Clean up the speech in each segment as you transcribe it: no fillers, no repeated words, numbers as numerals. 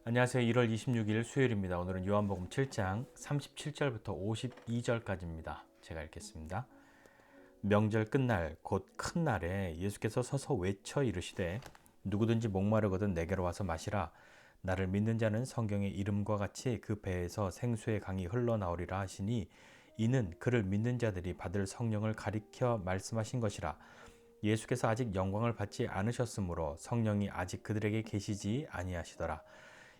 안녕하세요. 1월 26일 수요일입니다. 오늘은 요한복음 7장 37절부터 52절까지입니다. 제가 읽겠습니다. 명절 끝날 곧 큰 날에 예수께서 서서 외쳐 이르시되 누구든지 목마르거든 내게로 와서 마시라. 나를 믿는 자는 성경의 이름과 같이 그 배에서 생수의 강이 흘러나오리라 하시니 이는 그를 믿는 자들이 받을 성령을 가리켜 말씀하신 것이라. 예수께서 아직 영광을 받지 않으셨으므로 성령이 아직 그들에게 계시지 아니하시더라.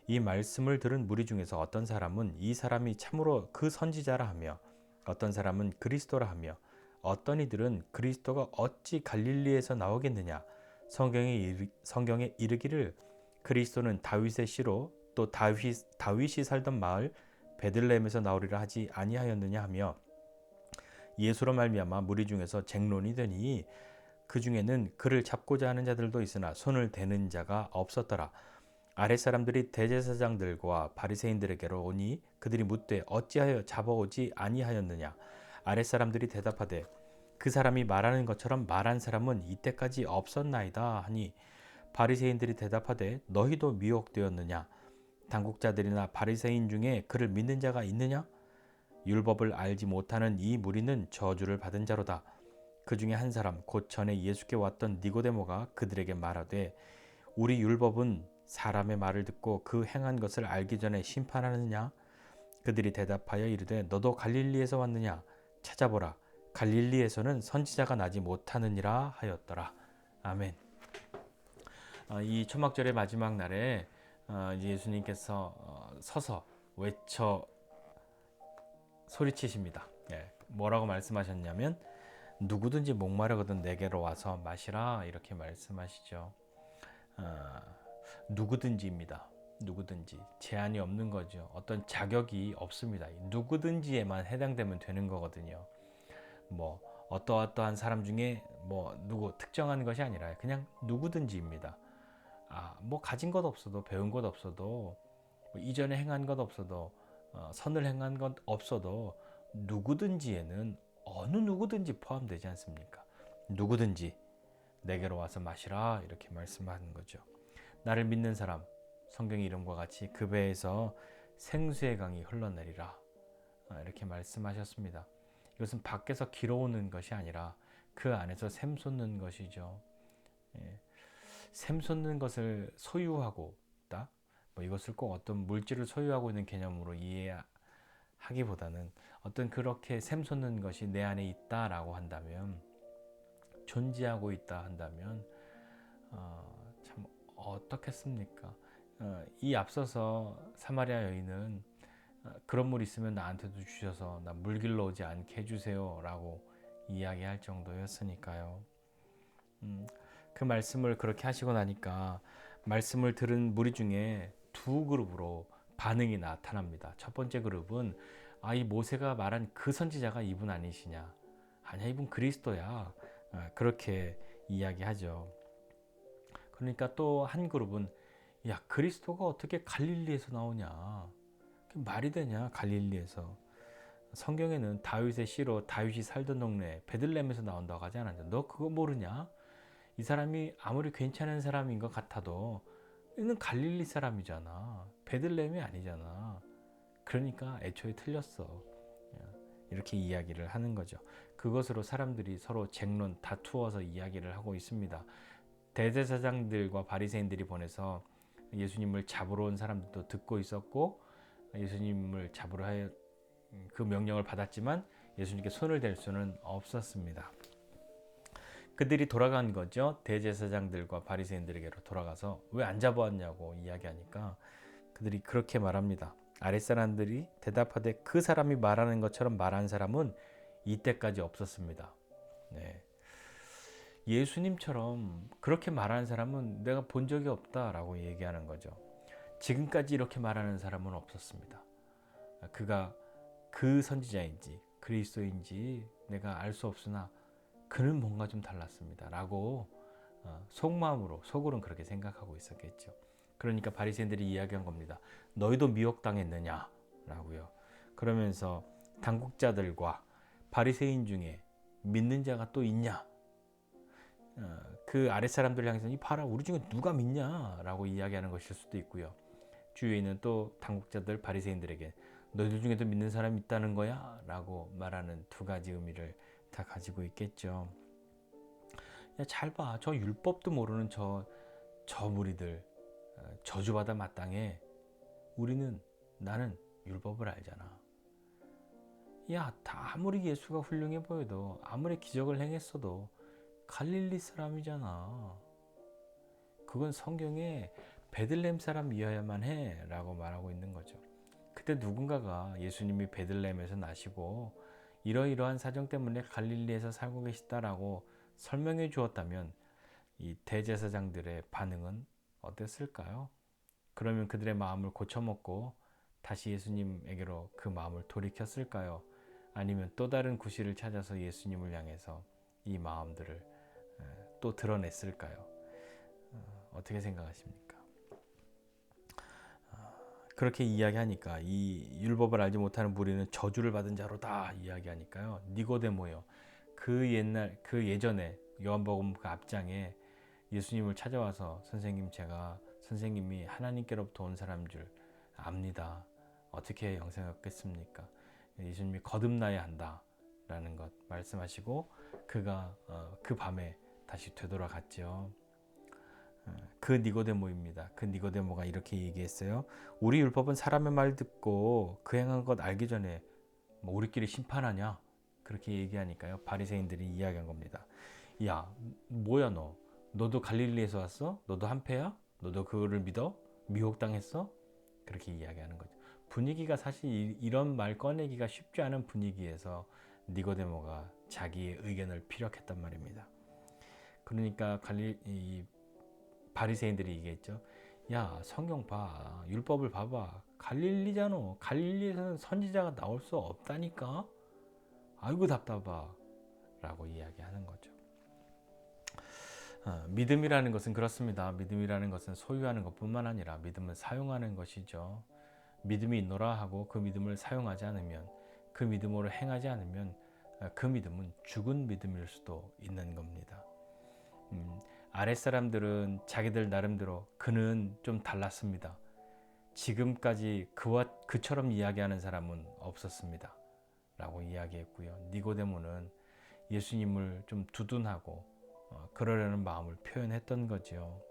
이 말씀을 들은 무리 중에서 어떤 사람은 이 사람이 참으로 그 선지자라 하며 어떤 사람은 그리스도라 하며 어떤 이들은 그리스도가 어찌 갈릴리에서 나오겠느냐. 성경에 이르기를 그리스도는 다윗의 씨로 또 다윗이 살던 마을 베들레헴에서 나오리라 하지 아니하였느냐 하며 예수로 말미암아 무리 중에서 쟁론이 되니 그 중에는 그를 잡고자 하는 자들도 있으나 손을 대는 자가 없었더라. 아랫사람들이 대제사장들과 바리새인들에게로 오니 그들이 묻되 어찌하여 잡아오지 아니하였느냐. 아랫사람들이 대답하되 그 사람이 말하는 것처럼 말한 사람은 이때까지 없었나이다 하니 바리새인들이 대답하되 너희도 미혹되었느냐. 당국자들이나 바리새인 중에 그를 믿는 자가 있느냐. 율법을 알지 못하는 이 무리는 저주를 받은 자로다. 그 중에 한 사람 곧 전에 예수께 왔던 니고데모가 그들에게 말하되 우리 율법은 사람의 말을 듣고 그 행한 것을 알기 전에 심판하느냐? 그들이 대답하여 이르되 너도 갈릴리에서 왔느냐? 찾아보라. 갈릴리에서는 선지자가 나지 못하느니라 하였더라. 아멘. 이 초막절의 마지막 날에 예수님께서 서서 외쳐 소리치십니다. 뭐라고 말씀하셨냐면 누구든지 목마르거든 내게로 와서 마시라 이렇게 말씀하시죠. 누구든지입니다. 누구든지 제한이 없는 거죠. 어떤 자격이 없습니다. 누구든지에만 해당되면 되는 거거든요. 뭐 어떠한 사람 중에 뭐 누구 특정한 것이 아니라 그냥 누구든지입니다. 뭐 가진 것 없어도 배운 것 없어도 뭐 이전에 행한 것 없어도 선을 행한 것 없어도 누구든지에는 어느 누구든지 포함되지 않습니까? 누구든지 내게로 와서 마시라 이렇게 말씀하는 거죠. 나를 믿는 사람, 성경의 이름과 같이 그 배에서 생수의 강이 흘러내리라 이렇게 말씀하셨습니다. 이것은 밖에서 길어오는 것이 아니라 그 안에서 샘솟는 것이죠. 샘솟는 것을 소유하고 있다. 뭐 이것을 꼭 어떤 물질을 소유하고 있는 개념으로 이해하기보다는 어떤 그렇게 샘솟는 것이 내 안에 있다라고 한다면, 존재하고 있다 한다면 참 어떻겠습니까? 이 앞서서 사마리아 여인은 그런 물 있으면 나한테도 주셔서 나 물 길러 오지 않게 해주세요 라고 이야기할 정도였으니까요. 그 말씀을 그렇게 하시고 나니까 말씀을 들은 무리 중에 두 그룹으로 반응이 나타납니다. 첫 번째 그룹은 이 모세가 말한 그 선지자가 이분 아니시냐. 아니야, 이분 그리스도야. 그렇게 이야기하죠. 그러니까 또 한 그룹은 야, 그리스도가 어떻게 갈릴리에서 나오냐. 말이 되냐, 갈릴리에서. 성경에는 다윗의 씨로 다윗이 살던 동네 베들레헴에서 나온다고 하지 않았냐. 너 그거 모르냐? 이 사람이 아무리 괜찮은 사람인 것 같아도 이는 갈릴리 사람이잖아. 베들레헴이 아니잖아. 그러니까 애초에 틀렸어. 이렇게 이야기를 하는 거죠. 그것으로 사람들이 서로 쟁론, 다투어서 이야기를 하고 있습니다. 대제사장들과 바리새인들이 보내서 예수님을 잡으러 온 사람들도 듣고 있었고 예수님을 잡으러 해 그 명령을 받았지만 예수님께 손을 댈 수는 없었습니다. 그들이 돌아간 거죠. 대제사장들과 바리새인들에게로 돌아가서 왜 안 잡아왔냐고 이야기하니까 그들이 그렇게 말합니다. 아랫사람들이 대답하되 그 사람이 말하는 것처럼 말한 사람은 이때까지 없었습니다. 네. 예수님처럼 그렇게 말하는 사람은 내가 본 적이 없다라고 얘기하는 거죠. 지금까지 이렇게 말하는 사람은 없었습니다. 그가 그 선지자인지 그리스도인지 내가 알 수 없으나 그는 뭔가 좀 달랐습니다 라고 속마음으로, 속으로는 그렇게 생각하고 있었겠죠. 그러니까 바리새인들이 이야기한 겁니다. 너희도 미혹당했느냐 라고요. 그러면서 당국자들과 바리새인 중에 믿는 자가 또 있냐. 그 아랫사람들을 향해서 이 봐라, 우리 중에 누가 믿냐 라고 이야기하는 것일 수도 있고요. 주위에 있는 또 당국자들 바리새인들에게 너희들 중에도 믿는 사람이 있다는 거야? 라고 말하는 두 가지 의미를 다 가지고 있겠죠. 야, 잘 봐. 저 율법도 모르는 저 무리들 저주받아 마땅해. 나는 율법을 알잖아. 야, 다 아무리 예수가 훌륭해 보여도 아무리 기적을 행했어도 갈릴리 사람이잖아. 그건 성경에 베들레헴 사람이어야만 해 라고 말하고 있는 거죠. 그때 누군가가 예수님이 베들레헴에서 나시고 이러이러한 사정 때문에 갈릴리에서 살고 계시다라고 설명해 주었다면 이 대제사장들의 반응은 어땠을까요? 그러면 그들의 마음을 고쳐먹고 다시 예수님에게로 그 마음을 돌이켰을까요? 아니면 또 다른 구실을 찾아서 예수님을 향해서 이 마음들을 또 드러냈을까요? 어떻게 생각하십니까? 그렇게 이야기하니까 이 율법을 알지 못하는 무리는 저주를 받은 자로다 이야기하니까요. 니고데모요. 그 예전에 요한복음 그 앞장에 예수님을 찾아와서 제가 선생님이 하나님께로부터 온 사람인 줄 압니다. 어떻게 영생을 얻겠습니까? 예수님이 거듭나야 한다라는 것 말씀하시고 그가 그 밤에 다시 되돌아갔죠. 그 니고데모입니다. 그 니고데모가 이렇게 얘기했어요. 우리 율법은 사람의 말 듣고 그 행한 것 알기 전에 뭐 우리끼리 심판하냐? 그렇게 얘기하니까요. 바리새인들이 이야기한 겁니다. 야, 뭐야 너? 너도 갈릴리에서 왔어? 너도 한패야? 너도 그거를 믿어? 미혹당했어? 그렇게 이야기하는 거죠. 분위기가 사실 이런 말 꺼내기가 쉽지 않은 분위기에서 니고데모가 자기의 의견을 피력했단 말입니다. 그러니까 바리새인들이 얘기했죠. 야, 성경 봐. 율법을 봐봐. 갈릴리잖아. 갈릴리에서는 선지자가 나올 수 없다니까. 아이고 답답하. 라고 이야기하는 거죠. 믿음이라는 것은 그렇습니다. 믿음이라는 것은 소유하는 것뿐만 아니라 믿음을 사용하는 것이죠. 믿음이 있노라 하고 그 믿음을 사용하지 않으면, 그 믿음으로 행하지 않으면 그 믿음은 죽은 믿음일 수도 있는 겁니다. 아랫사람들은 자기들 나름대로 그는 좀 달랐습니다. 지금까지 그처럼 이야기하는 사람은 없었습니다. 라고 이야기했고요. 니고데모는 예수님을 좀 두둔하고 그러려는 마음을 표현했던 거죠.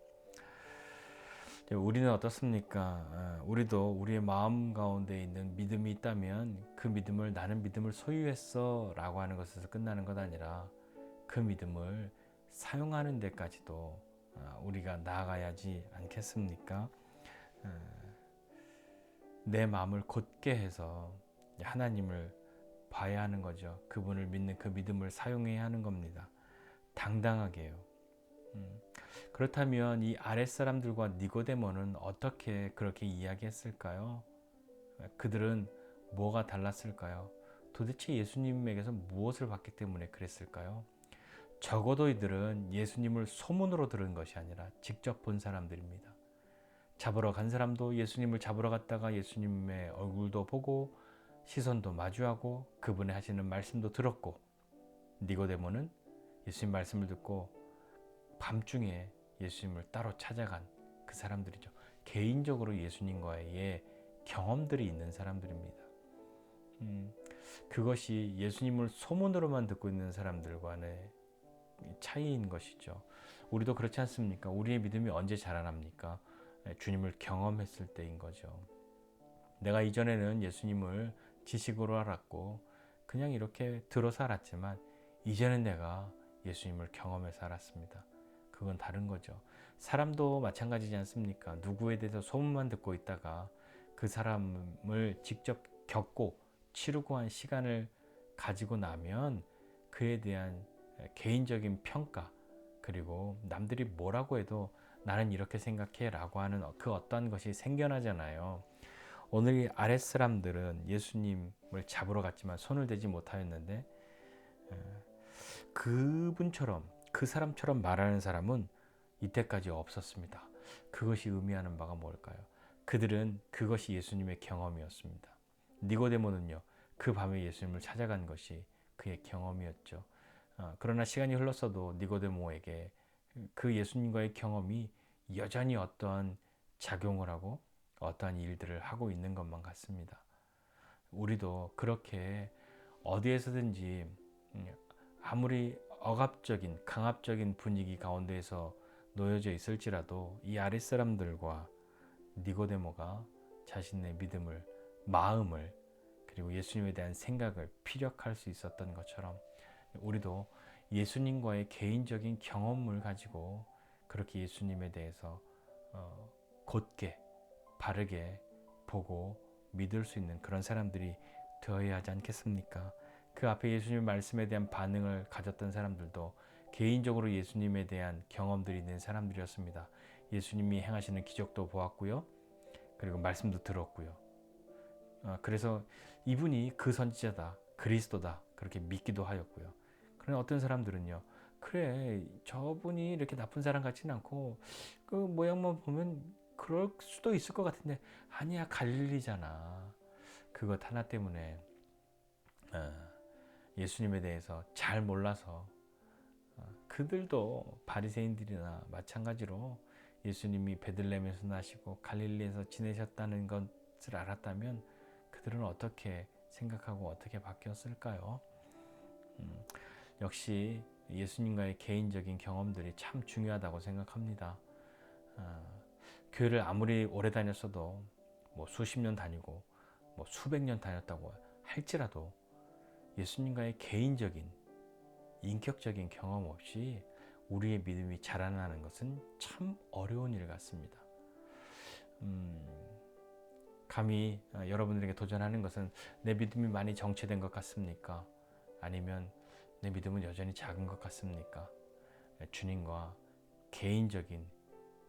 우리는 어떻습니까? 우리도 우리의 마음 가운데 있는 믿음이 있다면 그 믿음을 나는 믿음을 소유했어 라고 하는 것에서 끝나는 것 아니라 그 믿음을 사용하는 데까지도 우리가 나아가야지 않겠습니까? 내 마음을 곧게 해서 하나님을 봐야 하는 거죠. 그분을 믿는 그 믿음을 사용해야 하는 겁니다. 당당하게요. 그렇다면 이 아랫사람들과 니고데모는 어떻게 그렇게 이야기했을까요? 그들은 뭐가 달랐을까요? 도대체 예수님에게서 무엇을 받기 때문에 그랬을까요? 적어도 이들은 예수님을 소문으로 들은 것이 아니라 직접 본 사람들입니다. 잡으러 간 사람도 예수님을 잡으러 갔다가 예수님의 얼굴도 보고 시선도 마주하고 그분의 하시는 말씀도 들었고, 니고데모는 예수님 말씀을 듣고 밤중에 예수님을 따로 찾아간 그 사람들이죠. 개인적으로 예수님과의 경험들이 있는 사람들입니다. 그것이 예수님을 소문으로만 듣고 있는 사람들과의 차이인 것이죠. 우리도 그렇지 않습니까? 우리의 믿음이 언제 자라납니까? 주님을 경험했을 때인 거죠. 내가 이전에는 예수님을 지식으로 알았고 그냥 이렇게 들어서 알았지만 이제는 내가 예수님을 경험해서 알았습니다. 그건 다른 거죠. 사람도 마찬가지지 않습니까? 누구에 대해서 소문만 듣고 있다가 그 사람을 직접 겪고 치르고 한 시간을 가지고 나면 그에 대한 개인적인 평가, 그리고 남들이 뭐라고 해도 나는 이렇게 생각해 라고 하는 그 어떠한 것이 생겨나잖아요. 오늘 이 아랫사람들은 예수님을 잡으러 갔지만 손을 대지 못하였는데 그분처럼, 그 사람처럼 말하는 사람은 이때까지 없었습니다. 그것이 의미하는 바가 뭘까요? 그들은 그것이 예수님의 경험이었습니다. 니고데모는요, 그 밤에 예수님을 찾아간 것이 그의 경험이었죠. 그러나 시간이 흘렀어도 니고데모에게 그 예수님과의 경험이 여전히 어떠한 작용을 하고 어떠한 일들을 하고 있는 것만 같습니다. 우리도 그렇게 어디에서든지 아무리 억압적인 강압적인 분위기 가운데에서 놓여져 있을지라도 이 아랫사람들과 니고데모가 자신의 믿음을, 마음을, 그리고 예수님에 대한 생각을 피력할 수 있었던 것처럼 우리도 예수님과의 개인적인 경험을 가지고 그렇게 예수님에 대해서 곧게 바르게 보고 믿을 수 있는 그런 사람들이 되어야 하지 않겠습니까? 그 앞에 예수님의 말씀에 대한 반응을 가졌던 사람들도 개인적으로 예수님에 대한 경험들이 있는 사람들이었습니다. 예수님이 행하시는 기적도 보았고요. 그리고 말씀도 들었고요. 그래서 이분이 그 선지자다, 그리스도다 그렇게 믿기도 하였고요. 그런데 어떤 사람들은요, 그래 저분이 이렇게 나쁜 사람 같지는 않고 그 모양만 보면 그럴 수도 있을 것 같은데 아니야 갈릴리잖아. 그것 하나 때문에 예수님에 대해서 잘 몰라서 그들도 바리새인들이나 마찬가지로 예수님이 베들레헴에서 나시고 갈릴리에서 지내셨다는 것을 알았다면 그들은 어떻게 생각하고 어떻게 바뀌었을까요? 역시 예수님과의 개인적인 경험들이 참 중요하다고 생각합니다. 교회를 아무리 오래 다녔어도 뭐 수십 년 다니고 뭐 수백 년 다녔다고 할지라도 예수님과의 개인적인 인격적인 경험 없이 우리의 믿음이 자라나는 것은 참 어려운 일 같습니다. 감히 여러분들에게 도전하는 것은 내 믿음이 많이 정체된 것 같습니까? 아니면 내 믿음은 여전히 작은 것 같습니까? 주님과 개인적인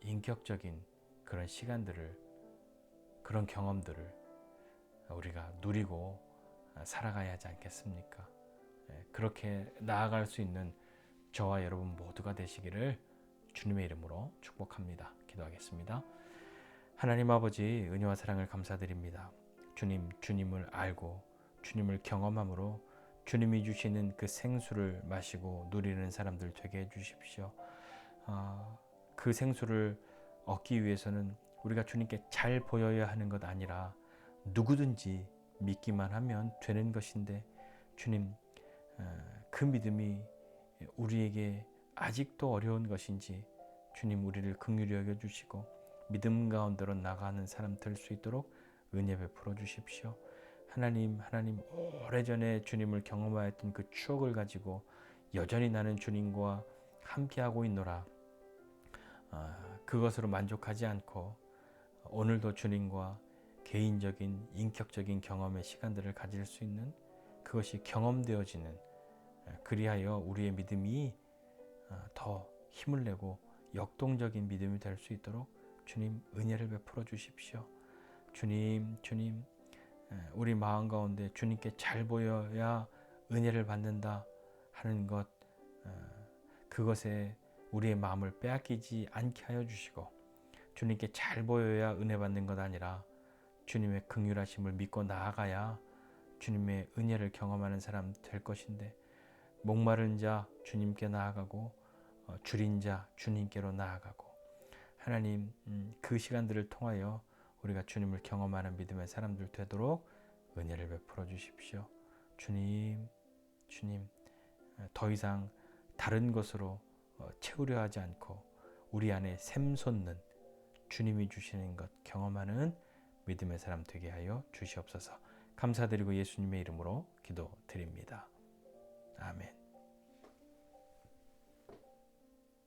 인격적인 그런 시간들을, 그런 경험들을 우리가 누리고 살아가야 하지 않겠습니까? 그렇게 나아갈 수 있는 저와 여러분 모두가 되시기를 주님의 이름으로 축복합니다. 기도하겠습니다. 하나님 아버지, 은혜와 사랑을 감사드립니다. 주님을 알고 주님을 경험함으로 주님이 주시는 그 생수를 마시고 누리는 사람들 되게 해주십시오. 그 생수를 얻기 위해서는 우리가 주님께 잘 보여야 하는 것 아니라 누구든지 믿기만 하면 되는 것인데 주님, 그 믿음이 우리에게 아직도 어려운 것인지 주님 우리를 긍휼히 여겨주시고 믿음 가운데로 나가는 사람 될 수 있도록 은혜 베풀어 주십시오. 하나님 오래전에 주님을 경험하였던 그 추억을 가지고 여전히 나는 주님과 함께하고 있노라. 그것으로 만족하지 않고 오늘도 주님과 개인적인 인격적인 경험의 시간들을 가질 수 있는 그것이 경험되어지는, 그리하여 우리의 믿음이 더 힘을 내고 역동적인 믿음이 될 수 있도록 주님 은혜를 베풀어 주십시오. 주님 우리 마음 가운데 주님께 잘 보여야 은혜를 받는다 하는 것, 그것에 우리의 마음을 빼앗기지 않게 하여 주시고 주님께 잘 보여야 은혜 받는 것 아니라 주님의 긍휼하심을 믿고 나아가야 주님의 은혜를 경험하는 사람 될 것인데 목마른 자 주님께 나아가고 줄인 자 주님께로 나아가고 하나님, 그 시간들을 통하여 우리가 주님을 경험하는 믿음의 사람들 되도록 은혜를 베풀어 주십시오. 주님 더 이상 다른 것으로 채우려 하지 않고 우리 안에 샘솟는 주님이 주시는 것 경험하는 믿음의 사람 되게 하여 주시옵소서. 감사드리고 예수님의 이름으로 기도드립니다. 아멘.